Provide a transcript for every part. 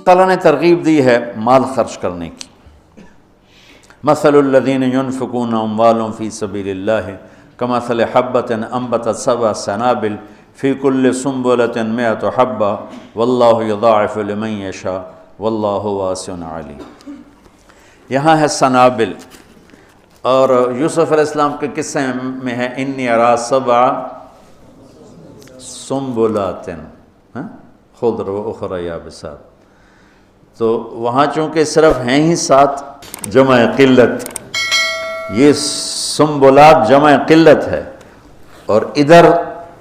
تعالیٰ نے ترغیب دی ہے مال خرچ کرنے کی۔ مثل الذین ينفقون اموالهم فی سبیل اللہ کمثل حبۃ انبتت سبع سنابل فی کل سنبلۃ مئۃ حبۃ واللہ یضاعف لمن یشاء واللہ واسع علیم۔ یہاں ہے سنابل، اور یوسف علیہ السلام کے قصے میں ہے انی ارا سبع سنبلات خضر و اخری یابسات۔ تو وہاں چونکہ صرف ہیں ہی 7 جمع قلت، یہ سنبلات جمع قلت ہے، اور ادھر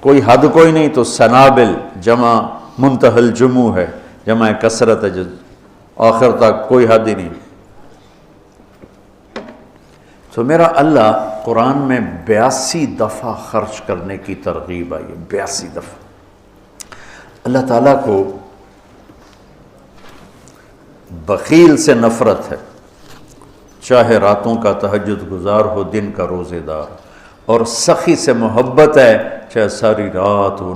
کوئی حد کوئی نہیں، تو سنابل جمع منتہی الجموع ہے، جمع کثرت ہے، جو آخر تک کوئی حد ہی نہیں۔ تو میرا اللہ قرآن میں 82 دفعہ خرچ کرنے کی ترغیب آئی ہے، 82 دفعہ۔ اللہ تعالیٰ کو بخیل سے نفرت ہے، چاہے راتوں کا تہجد گزار ہو، دن کا روزے دار، اور سخی سے محبت ہے، چاہے ساری رات وہ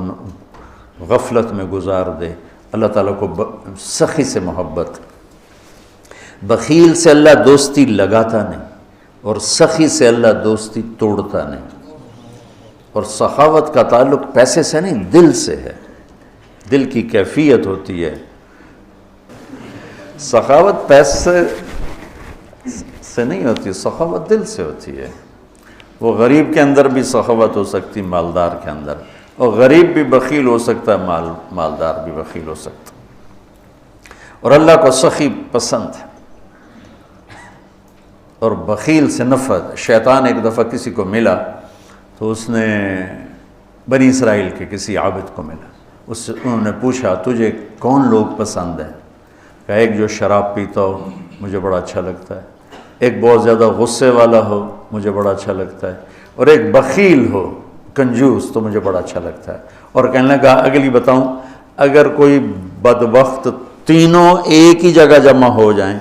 غفلت میں گزار دے، اللہ تعالیٰ کو سخی سے محبت۔ بخیل سے اللہ دوستی لگاتا نہیں، اور سخی سے اللہ دوستی توڑتا نہیں۔ اور سخاوت کا تعلق پیسے سے نہیں، دل سے ہے، دل کی کیفیت ہوتی ہے۔ سخاوت پیسے سے نہیں ہوتی، سخاوت دل سے ہوتی ہے۔ وہ غریب کے اندر بھی سخاوت ہو سکتی، مالدار کے اندر، اور غریب بھی بخیل ہو سکتا ہے، مالدار بھی بخیل ہو سکتا ہے۔ اور اللہ کو سخی پسند ہے اور بخیل سے نفرت۔ شیطان ایک دفعہ کسی کو ملا تو اس نے بنی اسرائیل کے کسی عابد کو ملا، انہوں نے پوچھا تجھے کون لوگ پسند ہیں؟ کہ ایک جو شراب پیتا ہو مجھے بڑا اچھا لگتا ہے، ایک بہت زیادہ غصے والا ہو مجھے بڑا اچھا لگتا ہے، اور ایک بخیل ہو کنجوس تو مجھے بڑا اچھا لگتا ہے۔ اور کہنے لگا اگلی بتاؤں، اگر کوئی بدبخت تینوں ایک ہی جگہ جمع ہو جائیں،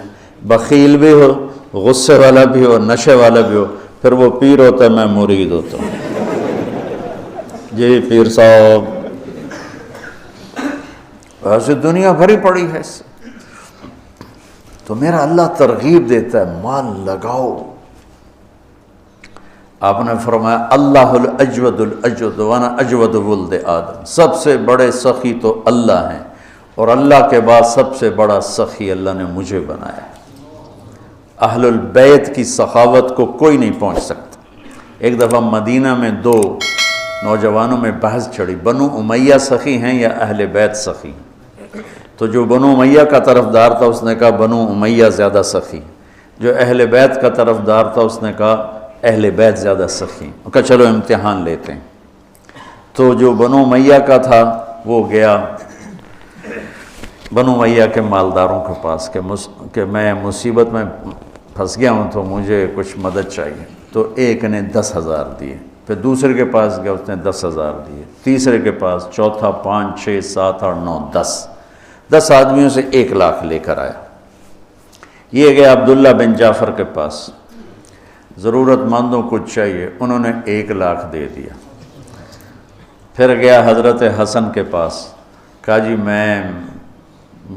بخیل بھی ہو، غصے والا بھی ہو، نشے والا بھی ہو، پھر وہ پیر ہوتا ہے، میں مرید ہوتا ہوں۔ جی پیر صاحب، ایسے دنیا بھری پڑی ہے اس سے۔ تو میرا اللہ ترغیب دیتا ہے مال لگاؤ۔ آپ نے فرمایا اللہ الاجود الاجود وانا اجود ولد آدم، سب سے بڑے سخی تو اللہ ہیں، اور اللہ کے بعد سب سے بڑا سخی اللہ نے مجھے بنایا۔ اہل البیت کی سخاوت کو کوئی نہیں پہنچ سکتا۔ ایک دفعہ مدینہ میں 2 نوجوانوں میں بحث چڑھی، بنو امیہ سخی ہیں یا اہل بیت سخی؟ تو جو بنو امیہ کا طرفدار تھا اس نے کہا بنو امیہ زیادہ سخی، جو اہل بیت کا طرفدار تھا اس نے کہا اہل بیت زیادہ سخی۔ کہا چلو امتحان لیتے ہیں۔ تو جو بنو امیہ کا تھا وہ گیا بنو امیہ کے مالداروں کے پاس کہ میں مصیبت میں پھنس گیا ہوں تو مجھے کچھ مدد چاہیے۔ تو ایک نے 10,000 دیے، پھر دوسرے کے پاس گیا اس نے 10,000 دیے، تیسرے کے پاس، چوتھا 5 6 7 8 9 10 آدمیوں سے 1 لاکھ لے کر آیا۔ یہ گیا عبداللہ بن جعفر کے پاس، ضرورت مندوں کو چاہیے، انہوں نے 1 لاکھ دے دیا۔ پھر گیا حضرت حسن کے پاس، کہا جی میں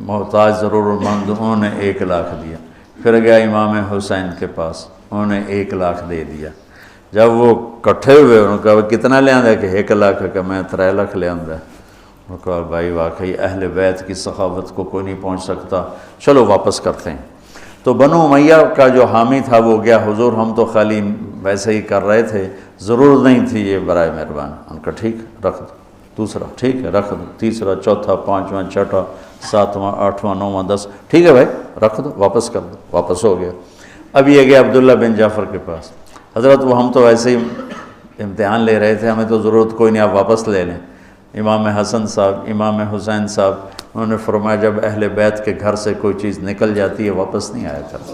محتاج ضرورت مند، انہوں نے 1 لاکھ دیا۔ پھر گیا امام حسین کے پاس، انہوں نے 1 لاکھ دے دیا۔ جب وہ کٹھے ہوئے انہوں نے کہا کتنا لے آندہ؟ کہ 1 لاکھ، کہ میں 3 لاکھ لے آندہ۔ انہوں نے کہا بھائی واقعی اہل بیت کی سخاوت کو کوئی نہیں پہنچ سکتا، چلو واپس کرتے ہیں۔ تو بنو امیہ کا جو حامی تھا وہ گیا، حضور ہم تو خالی ویسے ہی کر رہے تھے، ضرورت نہیں تھی، یہ برائے مہربان۔ ان کا ٹھیک رکھ دو، دوسرا ٹھیک ہے رکھ دو، تیسرا، چوتھا، 5واں، 6واں، 7واں، 8واں، 9واں، 10 ٹھیک ہے بھائی رکھ دو، واپس کر دو، واپس ہو گیا۔ اب یہ گیا عبداللہ بن جعفر کے پاس، حضرت وہ ہم تو ایسے ہی امتحان لے رہے تھے، ہمیں تو ضرورت کوئی نہیں، آپ واپس لے لیں۔ امام حسن صاحب، امام حسین صاحب، انہوں نے فرمایا جب اہل بیت کے گھر سے کوئی چیز نکل جاتی ہے واپس نہیں آیا کرتی۔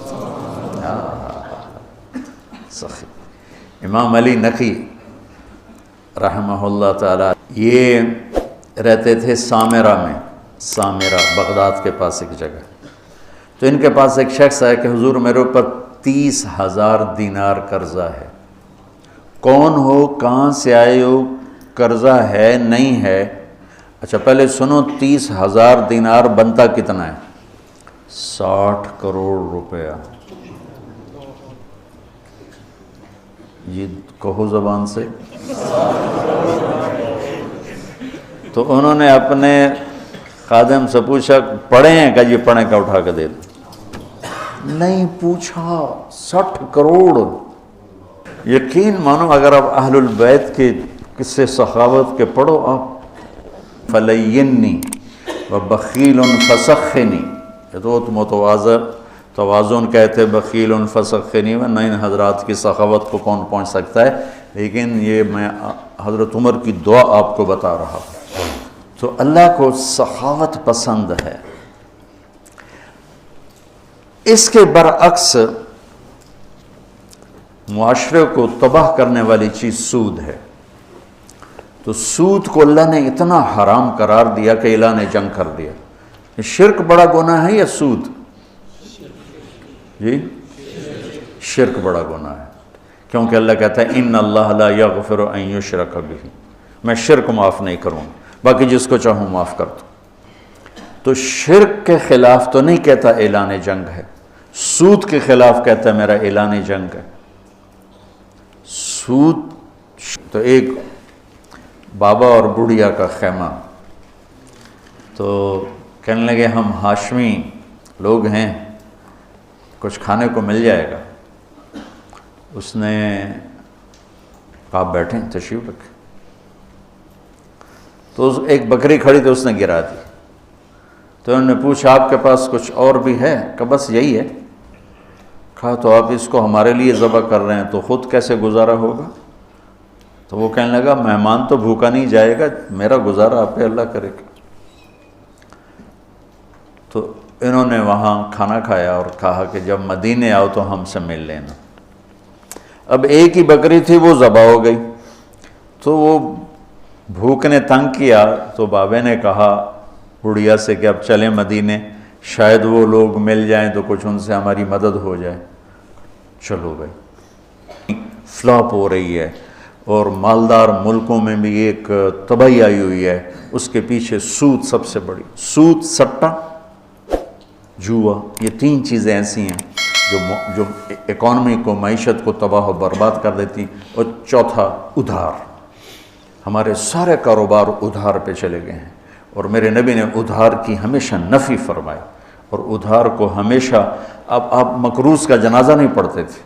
سخی امام علی نقی رحمہ اللہ تعالی، یہ رہتے تھے سامرہ میں، سامرہ بغداد کے پاس ایک جگہ۔ تو ان کے پاس ایک شخص آیا کہ حضور میرے اوپر 30,000 دینار قرضہ ہے۔ کون ہو، کہاں سے آئے ہو، قرضہ ہے نہیں ہے؟ اچھا پہلے سنو، 30,000 دینار بنتا کتنا ہے؟ 60 کروڑ روپیہ، یہ کہو زبان سے۔ تو انہوں نے اپنے خادم سے پوچھا پڑھے ہیں کہ یہ پڑھیں کا اٹھا کے دے دو، نہیں پوچھا، 60 کروڑ۔ یقین مانو اگر آپ اہل البیت کے قصے سخاوت کے پڑھو آپ، فلینی وبخیل فسخنی، یہ تو توازن کہتے بخیل فسخنی میں، نہ ان حضرات کی سخاوت کو کون پہنچ سکتا ہے، لیکن یہ میں حضرت عمر کی دعا آپ کو بتا رہا ہوں۔ تو اللہ کو سخاوت پسند ہے۔ اس کے برعکس معاشرے کو تباہ کرنے والی چیز سود ہے۔ تو سود کو اللہ نے اتنا حرام قرار دیا کہ اعلان جنگ کر دیا۔ شرک بڑا گناہ ہے یا سود؟ جی شرک بڑا گناہ ہے، کیونکہ اللہ کہتا ہے ان اللہ لا یغفر ان یشرک بہ، میں شرک معاف نہیں کروں، باقی جس کو چاہوں معاف کر دوں۔ تو شرک کے خلاف تو نہیں کہتا اعلان جنگ ہے، سود کے خلاف کہتا ہے میرا اعلان جنگ ہے۔ سود تو ایک بابا اور بڑھیا کا خیمہ، تو کہنے لگے ہم ہاشمی لوگ ہیں، کچھ کھانے کو مل جائے گا۔ اس نے کہا بیٹھیں تشریف رکھیں، تو ایک بکری کھڑی تھی، اس نے گرا دی۔ تو انہوں نے پوچھا آپ کے پاس کچھ اور بھی ہے؟ کہ بس یہی ہے۔ کہا تو آپ اس کو ہمارے لیے ذبح کر رہے ہیں تو خود کیسے گزارا ہوگا؟ تو وہ کہنے لگا مہمان تو بھوکا نہیں جائے گا، میرا گزارا آپ پہ اللہ کرے گا۔ تو انہوں نے وہاں کھانا کھایا اور کہا کہ جب مدینے آؤ تو ہم سے مل لینا۔ اب ایک ہی بکری تھی، وہ ذبح ہو گئی، تو وہ بھوک نے تنگ کیا، تو بابے نے کہا بڑھیا سے کہ اب چلیں مدینے، شاید وہ لوگ مل جائیں تو کچھ ان سے ہماری مدد ہو جائے۔ چلو بھائی، فلاپ ہو رہی ہے اور مالدار ملکوں میں بھی ایک تباہی آئی ہوئی ہے، اس کے پیچھے سود سب سے بڑی، سود، سٹا، جوا، یہ 3 چیزیں ایسی ہیں جو اکانومی کو، معیشت کو تباہ و برباد کر دیتی۔ اور چوتھا ادھار، ہمارے سارے کاروبار ادھار پہ چلے گئے ہیں، اور میرے نبی نے ادھار کی ہمیشہ نفی فرمائی، اور ادھار کو ہمیشہ، اب آپ مقروض کا جنازہ نہیں پڑھتے تھے،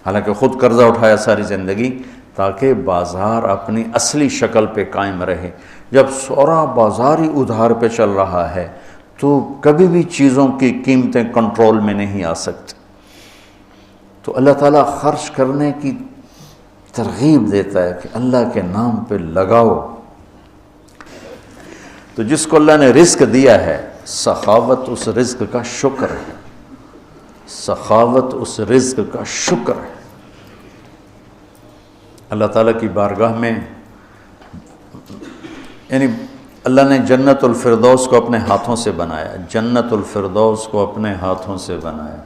حالانکہ خود قرضہ اٹھایا ساری زندگی تاکہ بازار اپنی اصلی شکل پہ قائم رہے۔ جب سورا بازار ہی ادھار پہ چل رہا ہے تو کبھی بھی چیزوں کی قیمتیں کنٹرول میں نہیں آ سکتی۔ تو اللہ تعالیٰ خرچ کرنے کی ترغیب دیتا ہے کہ اللہ کے نام پہ لگاؤ۔ تو جس کو اللہ نے رزق دیا ہے، سخاوت اس رزق کا شکر ہے، سخاوت اس رزق کا شکر ہے۔ اللہ تعالیٰ کی بارگاہ میں، یعنی اللہ نے جنت الفردوس کو اپنے ہاتھوں سے بنایا، جنت الفردوس کو اپنے ہاتھوں سے بنایا،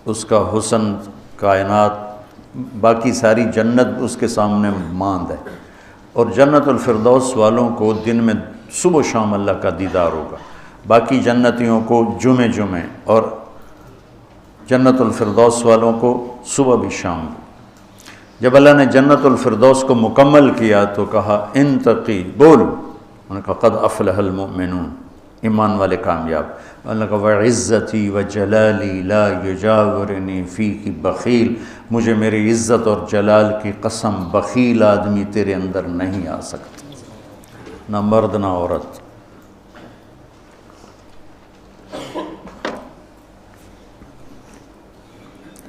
اس کا حسن، کائنات، باقی ساری جنت اس کے سامنے ماند ہے۔ اور جنت الفردوس والوں کو دن میں صبح و شام اللہ کا دیدار ہوگا، باقی جنتیوں کو جمعے جمعے، اور جنت الفردوس والوں کو صبح بھی شام بھی۔ جب اللہ نے جنت الفردوس کو مکمل کیا تو کہا انتقی، بول، انہوں نے کہا قد افلح المؤمنون، ایمان والے کامیاب۔ اللہ کا وعزتی وجلالی لا یجاورنی فیک بخیل، مجھے میری عزت اور جلال کی قسم بخیل آدمی تیرے اندر نہیں آ سکتا، نہ مرد نہ عورت۔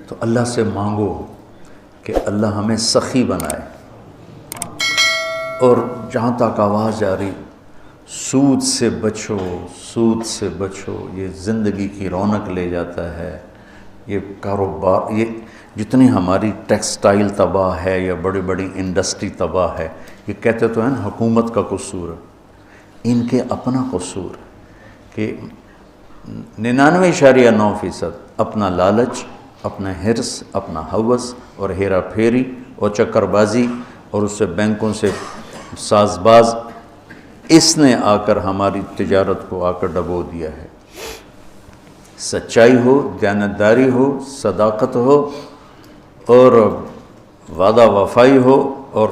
تو اللہ سے مانگو کہ اللہ ہمیں سخی بنائے۔ اور جہاں تک آواز آ رہی، سود سے بچو، سود سے بچو، یہ زندگی کی رونق لے جاتا ہے، یہ کاروبار، یہ جتنی ہماری ٹیکسٹائل تباہ ہے یا بڑی بڑی انڈسٹری تباہ ہے، یہ کہتے تو ہیں نا حکومت کا قصور ہے، ان کے اپنا قصور ہے کہ 99.9% اپنا لالچ، اپنا حرص، اپنا ہوس اور ہیرا پھیری اور چکر بازی، اور اس سے بینکوں سے ساز باز، اس نے آ کر ہماری تجارت کو آ کر ڈبو دیا ہے۔ سچائی ہو، دیانتداری ہو، صداقت ہو اور وعدہ وفائی ہو اور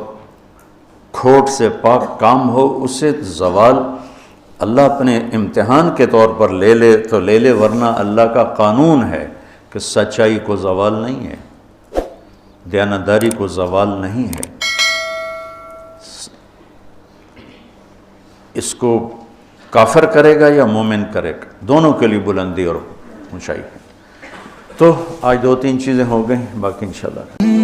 کھوٹ سے پاک کام ہو، اسے زوال اللہ اپنے امتحان کے طور پر لے لے تو لے لے، ورنہ اللہ کا قانون ہے کہ سچائی کو زوال نہیں ہے، دیانتداری کو زوال نہیں ہے۔ اس کو کافر کرے گا یا مومن کرے گا، دونوں کے لیے بلندی اور اونچائی ہے۔ تو آج 2-3 چیزیں ہو گئیں، باقی انشاءاللہ